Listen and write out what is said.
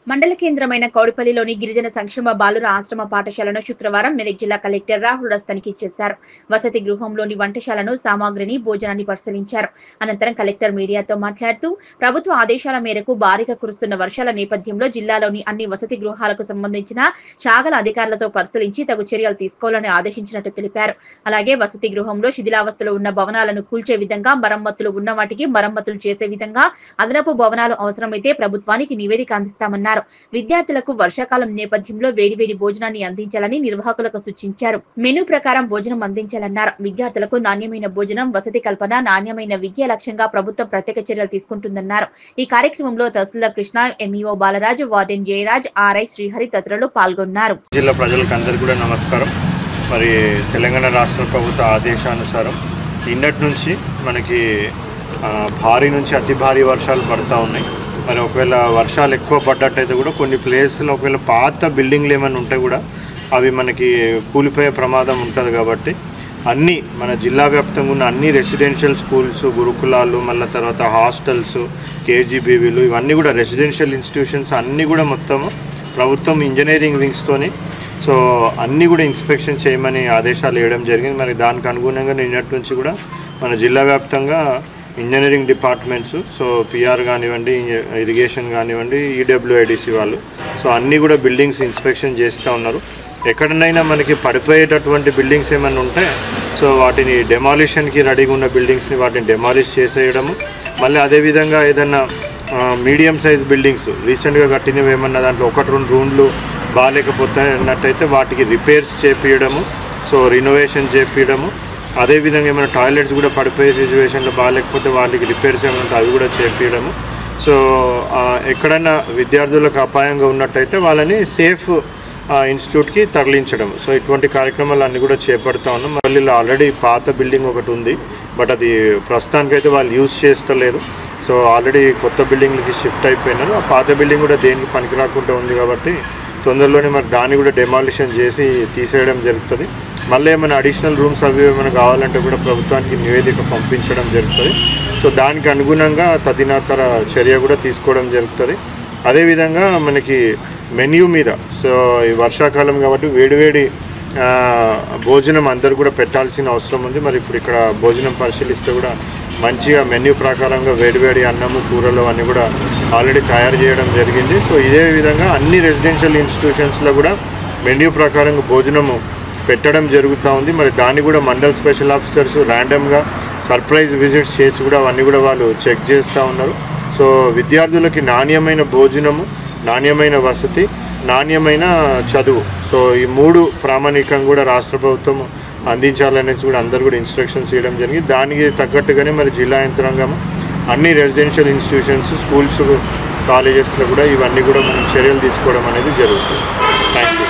మండల కేంద్రమైన కౌడిపల్లిలోని గిరిజన సంక్షేమ బాలుర ఆశ్రమ పాఠశాలను శుక్రవారం మెదక్ జిల్లా కలెక్టర్ రాహుల్ తనిఖీ చేశారు. వసతి గృహంలోని వంటశాలను సామాగ్రిని భోజనాన్ని పరిశీలించారు. అనంతరం కలెక్టర్ మీడియాతో మాట్లాడుతూ ప్రభుత్వ ఆదేశాల మేరకు భారీగా కురుస్తున్న వర్షాల నేపథ్యంలో జిల్లాలోని అన్ని వసతి గృహాలకు సంబంధించిన శాఖల అధికారులతో పరిశీలించి తగు చర్యలు తీసుకోవాలని ఆదేశించినట్టు తెలిపారు. అలాగే వసతి గృహంలో శిథిలావస్థలో ఉన్న భవనాలను కూల్చే విధంగా, మరమ్మతులు ఉన్న వాటికి మరమ్మతులు చేసే విధంగా అదనపు భవనాలు అవసరమైతే ప్రభుత్వానికి నివేదిక అందిస్తామన్నారు. విద్యార్థులకు వర్షాకాలం నేపథ్యంలో వేడివేడి భోజనాన్ని అందించాలని నిర్వాహకులకు సూచించారు. మెనూ ప్రకారం భోజనం అందించాలన్నారు. విద్యార్థులకు నాణ్యమైన భోజనం, వసతి కల్పన, నాణ్యమైన విద్య లక్ష్యంగా ప్రభుత్వం ప్రత్యేక చర్యలు తీసుకుంటుందన్నారు. ఈ కార్యక్రమంలో తహసీల్దార్ Krishna, MEO Balaraju, warden Jayaraj, RI Srihari తదితరులు పాల్గొన్నారు. జిల్లా ప్రజలకు కూడా నమస్కారం. మరి తెలంగాణ రాష్ట్ర ప్రభుత్వ ఆదేశానుసారం నిన్నటి నుంచి మనకి భారీ నుంచి అతి భారీ వర్షాలు పడుతూ ఉన్నాయి. మరి ఒకవేళ వర్షాలు ఎక్కువ పడ్డట్టయితే కూడా కొన్ని ప్లేస్లో ఒకవేళ పాత బిల్డింగ్లు ఏమైనా ఉంటే కూడా అవి మనకి కూలిపోయే ప్రమాదం ఉంటుంది. కాబట్టి అన్నీ మన జిల్లా వ్యాప్తంగా ఉన్న అన్ని రెసిడెన్షియల్ స్కూల్స్, గురుకులాలు, మళ్ళీ తర్వాత హాస్టల్స్, కేజీబీవీలు, ఇవన్నీ కూడా రెసిడెన్షియల్ ఇన్స్టిట్యూషన్స్ అన్నీ కూడా మొత్తము ప్రభుత్వం ఇంజనీరింగ్ వింగ్స్తోని సో అన్నీ కూడా ఇన్స్పెక్షన్ చేయమని ఆదేశాలు ఇవ్వడం జరిగింది. మరి దానికి అనుగుణంగా నిన్నటి నుంచి కూడా మన జిల్లా వ్యాప్తంగా ఇంజనీరింగ్ డిపార్ట్మెంట్స్, సో పిఆర్ కానివ్వండి, ఇరిగేషన్ కానివ్వండి, ఈడబ్ల్యూఐడిసి వాళ్ళు సో అన్నీ కూడా బిల్డింగ్స్ ఇన్స్పెక్షన్ చేస్తూ ఉన్నారు. ఎక్కడనైనా మనకి పడిపోయేటటువంటి బిల్డింగ్స్ ఏమైనా ఉంటే సో వాటిని డెమాలిషన్కి రెడీగా ఉన్న బిల్డింగ్స్ని వాటిని డెమాలిష్ చేసేయడము. మళ్ళీ అదేవిధంగా ఏదైనా మీడియం సైజ్ బిల్డింగ్స్ రీసెంట్గా కట్టినవి ఏమన్నా దాంట్లో 1-2 రూమ్లు బాగాలేకపోతే అన్నట్టయితే వాటికి రిపేర్స్ చేపించడము, సో రినోవేషన్ చేపించడము. అదేవిధంగా ఏమైనా టాయిలెట్స్ కూడా పడిపోయే సిచ్యువేషన్లో బాగాలేకపోతే వాళ్ళకి రిపేర్స్ ఏమైనా ఉంటే అవి కూడా చేపించడము. సో ఎక్కడైనా విద్యార్థులకు అపాయంగా ఉన్నట్టయితే వాళ్ళని సేఫ్ ఇన్స్టిట్యూట్కి తరలించడం. సో ఇటువంటి కార్యక్రమాలు అన్నీ కూడా చేపడుతూ ఉన్నాం. మళ్ళీ ఆల్రెడీ పాత బిల్డింగ్ ఒకటి ఉంది, బట్ అది ప్రస్తుతానికైతే వాళ్ళు యూజ్ చేస్తలేరు. సో ఆల్రెడీ కొత్త బిల్డింగ్లకి షిఫ్ట్ అయిపోయినారు. ఆ పాత బిల్డింగ్ కూడా దేనికి పనికి రాకుండా ఉంది కాబట్టి తొందరలోనే మరి దాన్ని కూడా డెమాలిషన్ చేసి తీసేయడం జరుగుతుంది. మళ్ళీ ఏమైనా అడిషనల్ రూమ్స్ అవి ఏమైనా కావాలంటే కూడా ప్రభుత్వానికి నివేదిక పంపించడం జరుగుతుంది. సో దానికి అనుగుణంగా తదితర చర్య కూడా తీసుకోవడం జరుగుతుంది. అదేవిధంగా మనకి మెన్యూ మీద సో ఈ వర్షాకాలం కాబట్టి వేడివేడి భోజనం అందరు కూడా పెట్టాల్సిన అవసరం ఉంది. మరి ఇప్పుడు ఇక్కడ భోజనం పరిశీలిస్తే కూడా మంచిగా మెన్యూ ప్రకారంగా వేడివేడి అన్నము, కూరలు అన్నీ కూడా ఆల్రెడీ తయారు చేయడం జరిగింది. సో ఇదే విధంగా అన్ని రెసిడెన్షియల్ ఇన్స్టిట్యూషన్స్లో కూడా మెన్యూ ప్రకారంగా భోజనము పెట్టడం జరుగుతూ ఉంది. మరి దాన్ని కూడా మండల్ స్పెషల్ ఆఫీసర్స్ ర్యాండమ్గా సర్ప్రైజ్ విజిట్స్ చేసి కూడా అవన్నీ కూడా వాళ్ళు చెక్ చేస్తూ ఉన్నారు. సో విద్యార్థులకి నాణ్యమైన భోజనము, నాణ్యమైన వసతి, నాణ్యమైన చదువు, సో ఈ 3 ప్రామాణికంగా కూడా రాష్ట్ర ప్రభుత్వం అందించాలనేసి కూడా అందరూ కూడా ఇన్స్ట్రక్షన్స్ ఇవ్వడం జరిగింది. దానికి తగ్గట్టుగానే మరి జిల్లా యంత్రాంగం అన్ని రెసిడెన్షియల్ ఇన్స్టిట్యూషన్స్, స్కూల్స్, కాలేజెస్లో కూడా ఇవన్నీ కూడా మనం చర్యలు తీసుకోవడం అనేది జరుగుతుంది. Thank you.